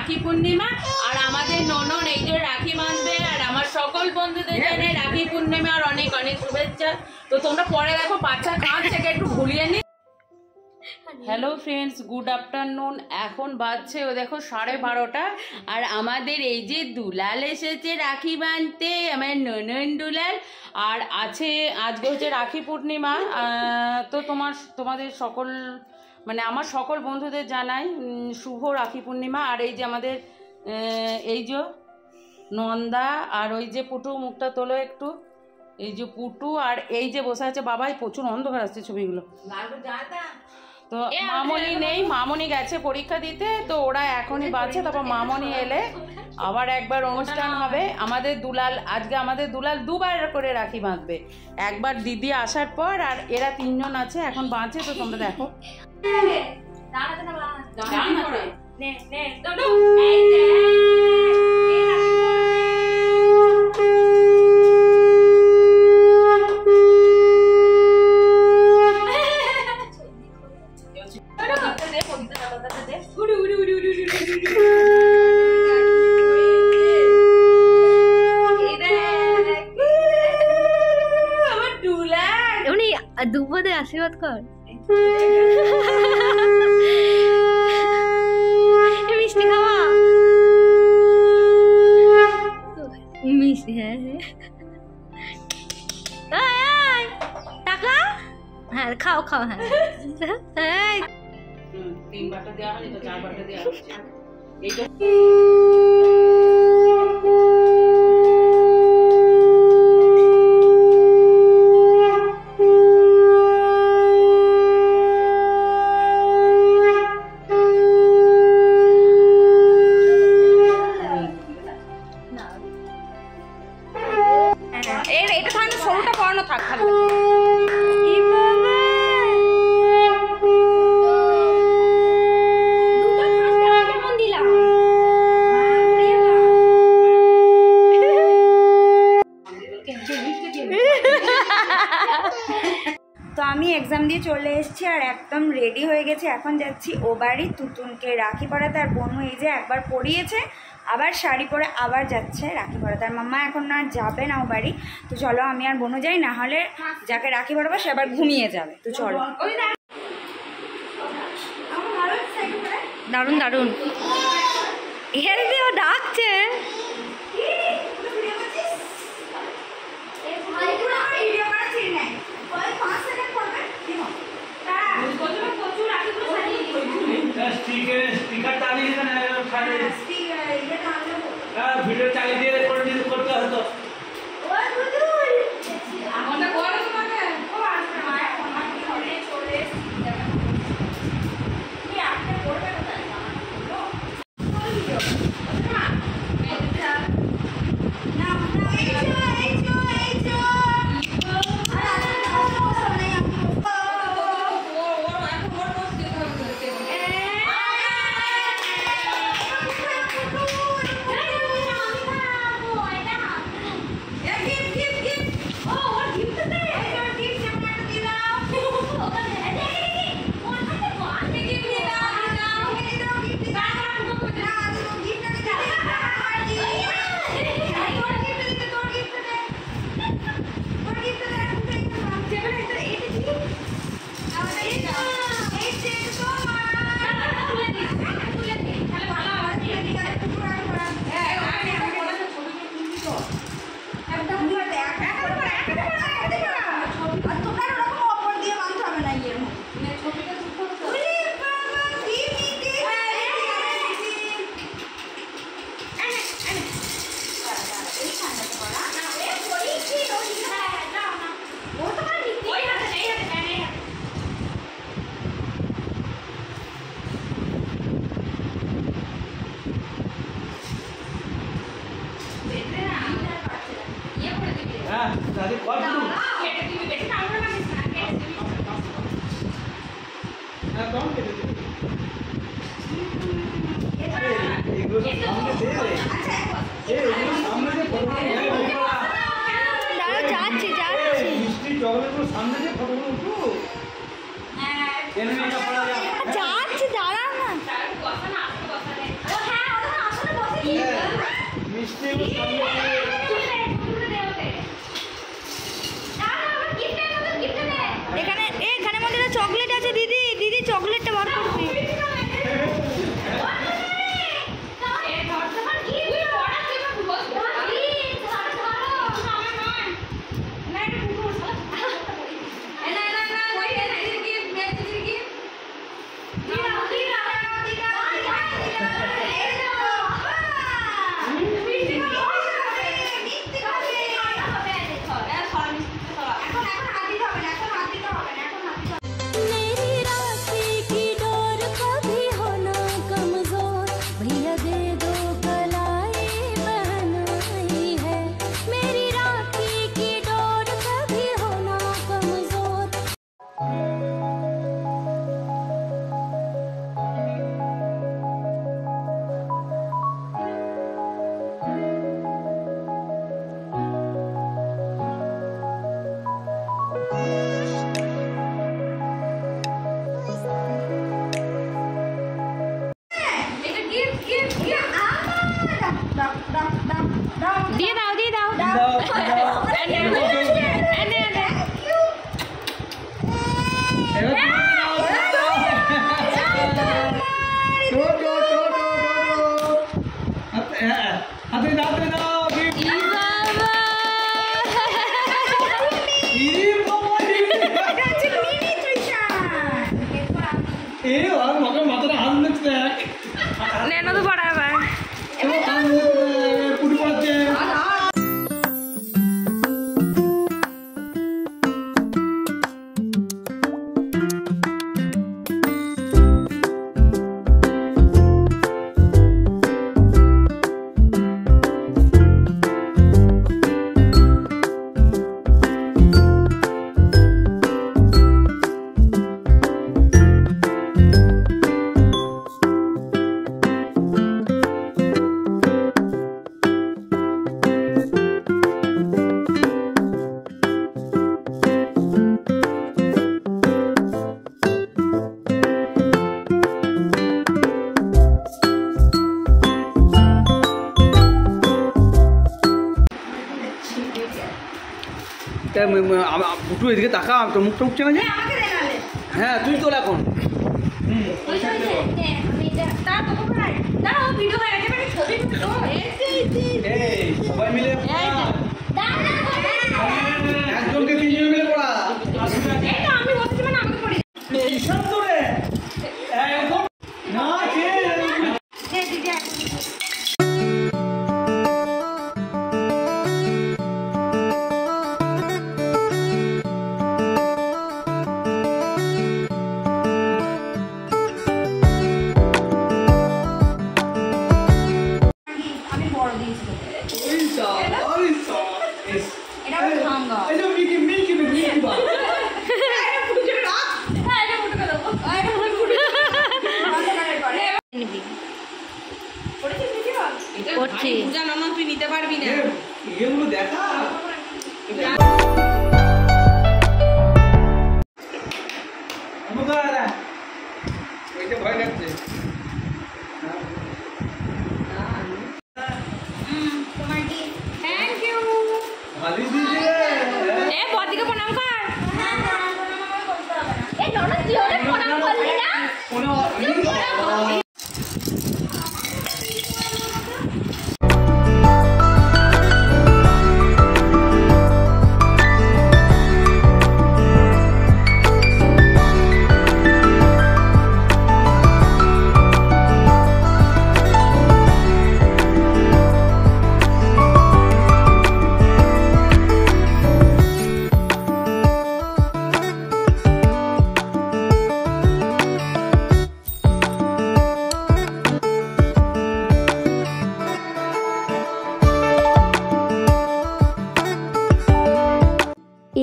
রাখি পূর্ণিমা। আর আমাদের ননদ এই যে রাখি বাঁধবে, আর আমার সকল বন্ধুদের জানাই রাখি পূর্ণিমা আর অনেক অনেক শুভেচ্ছা। তো তোমরা পরে দেখো বাচ্চা কাঁদছে, একটু ভুলিয়ে নি। Hello friends, good afternoon. এখন বাজছে ও দেখো 12:30। আর আমাদের এই যে দুলাল এসেছে রাখি বাঁধতে, আমার ননদ দুলাল। আর আছে আজকে হচ্ছে রাখি পূর্ণিমা। তো তোমাদের সকল মানে আমার সকল বন্ধুদের জানাই শুভ রাখি পূর্ণিমা। আর এই যে আমাদের এই যে নন্দা, আর ওই যে পুটু, মুখটা তোলো একটু, এই যে পুটু, আর এই যে বসে আছে বাবাই। প্রচুর অন্ধকার আসছে ছবিগুলো। তো মামনি নেই, মামনি গেছে পরীক্ষা দিতে। তো ওরা এখনই বাজছে, তারপর মামনি এলে আবার একবার অনুষ্ঠান হবে। আমাদের দুলাল, আজকে আমাদের দুলাল দুবার করে রাখি বাঁধবে, একবার দিদি আসার পর, আর এরা 3 জন আছে এখন বাঁধছে। তো তোমরা দেখো। দুপদে আশীর্বাদ কর। মিষ্টি খাওয়া, মিষ্টি। হ্যাঁ হ্যাঁ, টাকা। হ্যাঁ খাও খাও। হ্যাঁ 3 বাটা দেওয়া হয়নি তো 4 বাটা দেওয়া হচ্ছে। এইটা সরুটা পড়ানো থাক। তো আমি এক্সাম দিয়ে চলে এসেছি আর একদম রেডি হয়ে গেছি। এখন যাচ্ছি ও বাড়ি তুতুনকে রাখি পরাতে। আর বোনু এই যে একবার পরিয়েছে, আবার শাড়ি পরে আবার যাচ্ছে রাখি পরাতে। আর মাম্মা এখন না যাবে না ও বাড়ি। তো চলো আমি আর বোনু যাই, না হলে যাকে রাখি পরাবো সে আবার ঘুমিয়ে যাবে। তো চলো। দারুণ দারুণ। হেলদি ও ডাকছে। ভিডিও চালিয়ে দিয়ে করতে হতো। যাচ্ছি, দাঁড়া না। মিষ্টি এবং এখানে মধ্যে চকলেট আছে দিদি, দিদি চকলেটটা বার করবি। দিয়ে দাও দিয়ে দাও হাতে দাও মাথাটা হাত দিচ্ছে নেনো তো পড়া আবার পুরি পড়ছে বুটু এদিকে তাকা, তোর মুখটা উঠছে না যে। হ্যাঁ তুই তোল এখন। সবাই মিলে একজনকে তিনজন মিলে পড়া এইসব করে একদম না করছি তুই নিতে পারবি না এগুলো দেখা ভয় লাগছে থ্যাংক ইউ। ভালোই দিয়েছে এ বদিকে প্রণাম কর এই ননদ তুই ওরে প্রণাম করলি না?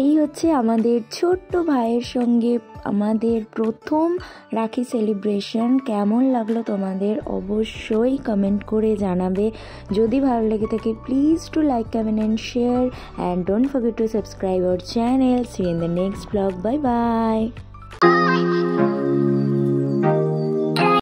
এই হচ্ছে আমাদের ছোট্ট ভাইয়ের সঙ্গে আমাদের প্রথম রাখি সেলিব্রেশন। কেমন লাগলো তোমাদের অবশ্যই কমেন্ট করে জানাবে। যদি ভালো লেগে থাকে please to like, comment and share, and don't forget to subscribe our channel. See in the next blog. Bye by.